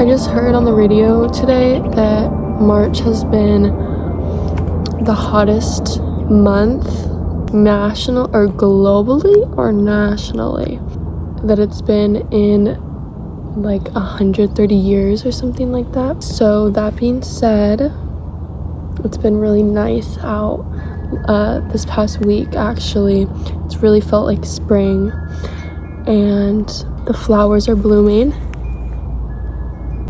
I just heard on the radio today that March has been the hottest month national or globally or nationally that it's been in like 130 years or something like that. So that being said, it's been really nice out this past week. Actually, it's really felt like spring and the flowers are blooming.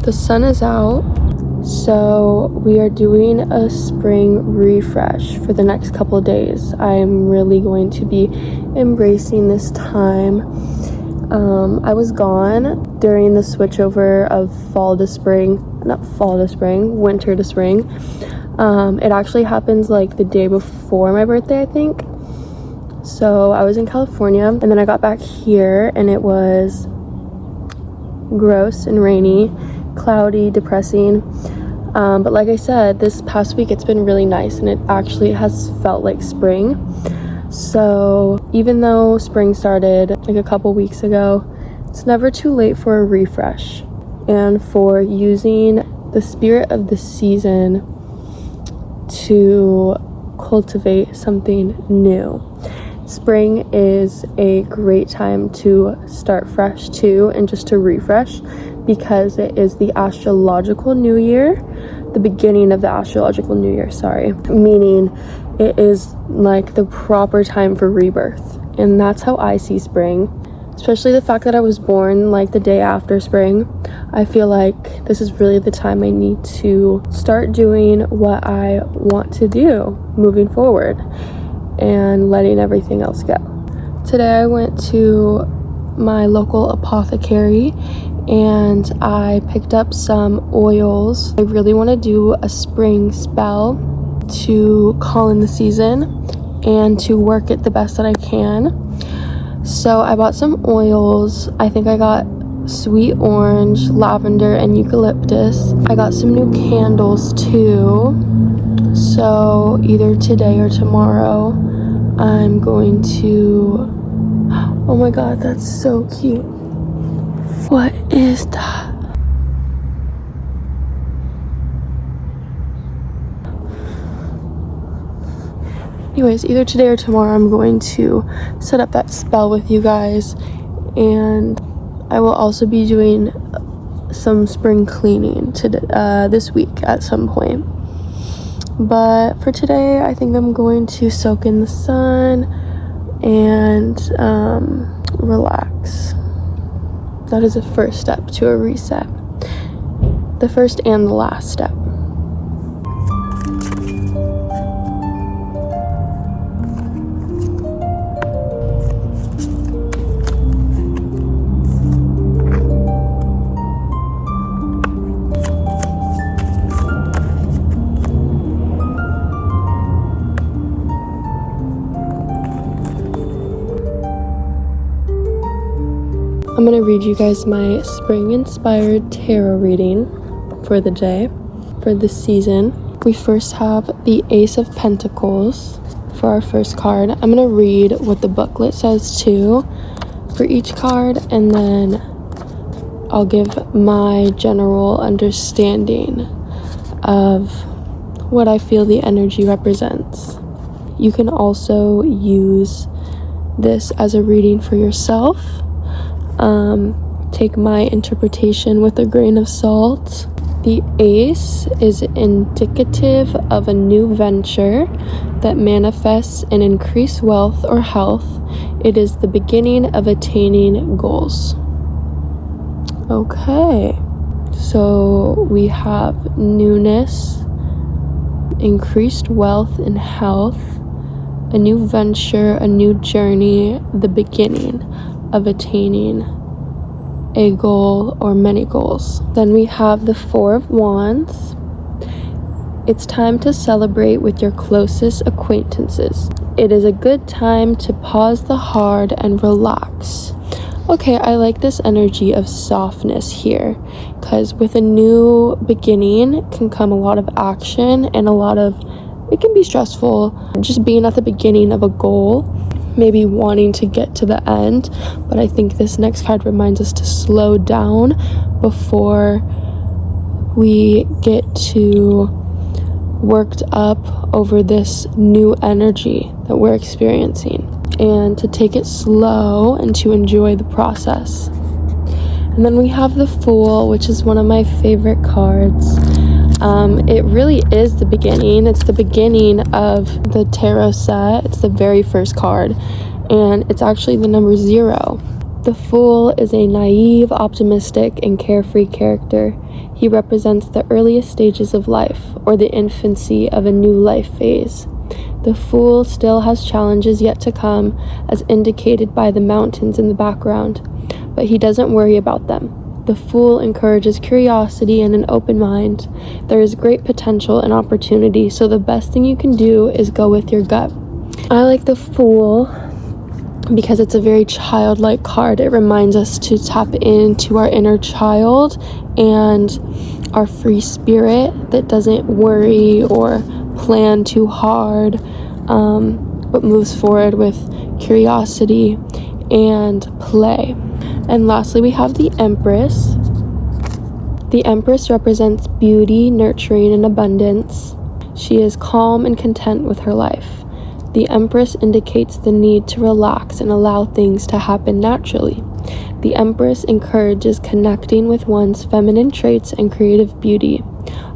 The sun is out, so we are doing a spring refresh for the next couple of days. I'm really going to be embracing this time. I was gone during the switchover of winter to spring. It actually happens like the day before my birthday, I think. So I was in California and then I got back here and it was gross and rainy, cloudy, depressing. But like I said, this past week it's been really nice and it actually has felt like spring. So even though spring started like a couple weeks ago, it's never too late for a refresh and for using the spirit of the season to cultivate something new. Spring is a great time to start fresh too, and just to refresh, because it is the astrological new year, the beginning of the astrological new year, meaning it is like the proper time for rebirth. And that's how I see spring, especially the fact that I was born like the day after spring. I feel like this is really the time I need to start doing what I want to do moving forward and letting everything else go. Today I went to my local apothecary and I picked up some oils. I really want to do a spring spell to call in the season and to work it the best that I can. So I bought some oils. I think I got sweet orange, lavender, and eucalyptus. I got some new candles too. So either today or tomorrow I'm going to... Oh my god, that's so cute. What is that? Anyways, either today or tomorrow I'm going to set up that spell with you guys, and I will also be doing some spring cleaning this week at some point. But for today, I think I'm going to soak in the sun and relax. That is the first step to a reset. The first and the last step. I'm going to read you guys my spring-inspired tarot reading for the day, for this season. We first have the Ace of Pentacles for our first card. I'm going to read what the booklet says too for each card, and then I'll give my general understanding of what I feel the energy represents. You can also use this as a reading for yourself. Take my interpretation with a grain of salt. The ace is indicative of a new venture that manifests in increased wealth or health. It is the beginning of attaining goals. Okay, so we have newness, increased wealth and health, a new venture, a new journey, the beginning of attaining a goal or many goals. Then we have the Four of Wands. It's time to celebrate with your closest acquaintances. It is a good time to pause the hard and relax. Okay, I like this energy of softness here, because with a new beginning can come a lot of action and it can be stressful just being at the beginning of a goal, maybe wanting to get to the end. But I think this next card reminds us to slow down before we get to worked up over this new energy that we're experiencing, and to take it slow and to enjoy the process. And then we have the Fool, which is one of my favorite cards. It really is the beginning. It's the beginning of the tarot set. It's the very first card, and it's actually the number 0. The Fool is a naive, optimistic, and carefree character. He represents the earliest stages of life, or the infancy of a new life phase. The Fool still has challenges yet to come, as indicated by the mountains in the background, but he doesn't worry about them. The Fool encourages curiosity and an open mind. There is great potential and opportunity, so the best thing you can do is go with your gut. I like the Fool because it's a very childlike card. It reminds us to tap into our inner child and our free spirit that doesn't worry or plan too hard, but moves forward with curiosity and play. And lastly, we have the Empress. The Empress represents beauty, nurturing, and abundance. She is calm and content with her life. The Empress indicates the need to relax and allow things to happen naturally. The Empress encourages connecting with one's feminine traits and creative beauty.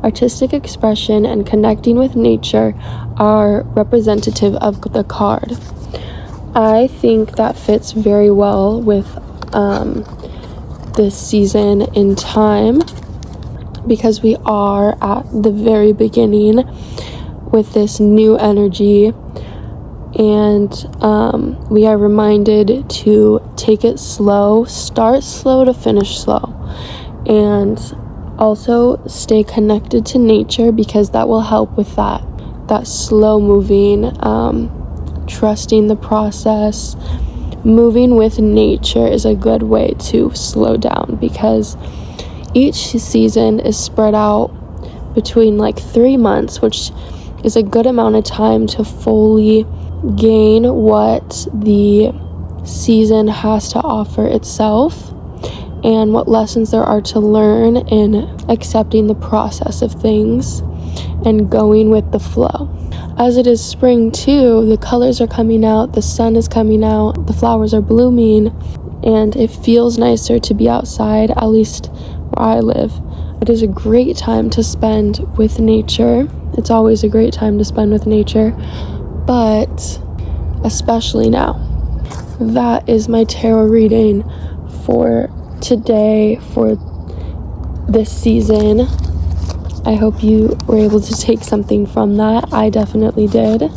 Artistic expression and connecting with nature are representative of the card. I think that fits very well with this season in time, because we are at the very beginning with this new energy, and we are reminded to take it slow, start slow to finish slow, and also stay connected to nature, because that will help with that slow moving, trusting the process. Moving with nature is a good way to slow down, because each season is spread out between like 3 months, which is a good amount of time to fully gain what the season has to offer itself and what lessons there are to learn in accepting the process of things and going with the flow. As it is spring too, the colors are coming out, the sun is coming out, the flowers are blooming, and it feels nicer to be outside, at least where I live. It is a great time to spend with nature. It's always a great time to spend with nature, but especially now. That is my tarot reading for today, for this season. I hope you were able to take something from that. I definitely did.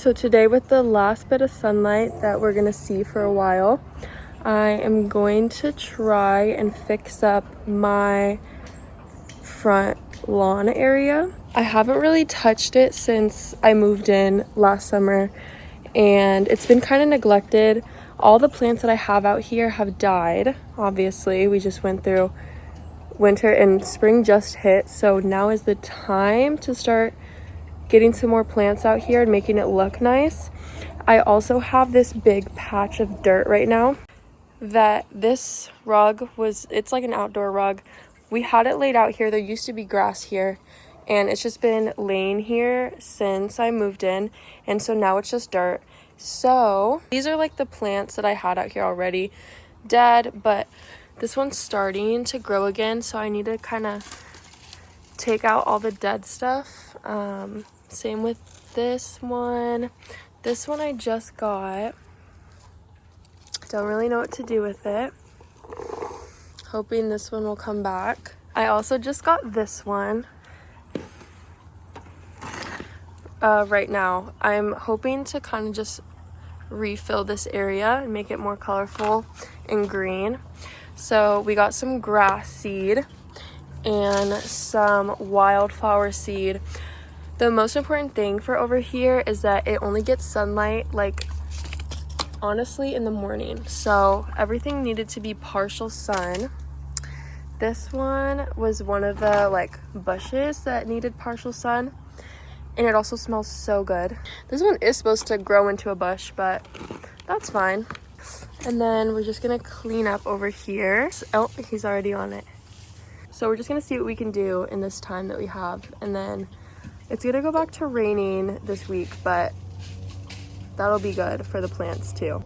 So today, with the last bit of sunlight that we're gonna see for a while, I am going to try and fix up my front lawn area. I haven't really touched it since I moved in last summer, and it's been kind of neglected. All the plants that I have out here have died. Obviously, we just went through winter and spring just hit, so now is the time to start getting some more plants out here and making it look nice. I also have this big patch of dirt right now that this rug was, it's like an outdoor rug. We had it laid out here. There used to be grass here, and it's just been laying here since I moved in, and so now it's just dirt. So these are like the plants that I had out here already dead, but this one's starting to grow again, so I need to kind of take out all the dead stuff. Same with this one. This one I just got. Don't really know what to do with it. Hoping this one will come back. I also just got this one. Right now, I'm hoping to kind of just refill this area and make it more colorful and green. So we got some grass seed and some wildflower seed. The most important thing for over here is that it only gets sunlight like honestly in the morning. So everything needed to be partial sun. This one was one of the like bushes that needed partial sun, and it also smells so good. This one is supposed to grow into a bush, but that's fine. And then we're just gonna clean up over here. Oh, he's already on it. So we're just gonna see what we can do in this time that we have, and then it's gonna go back to raining this week, but that'll be good for the plants too.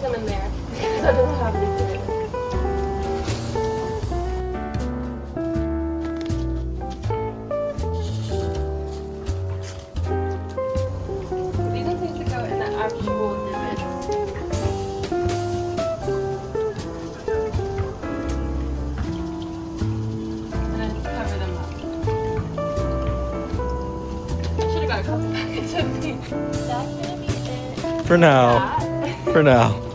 Them in there because I don't have anything. These are things that go in the actual divots. And then cover them up. I should have got a couple packets of these. That's gonna be it. For now. For now.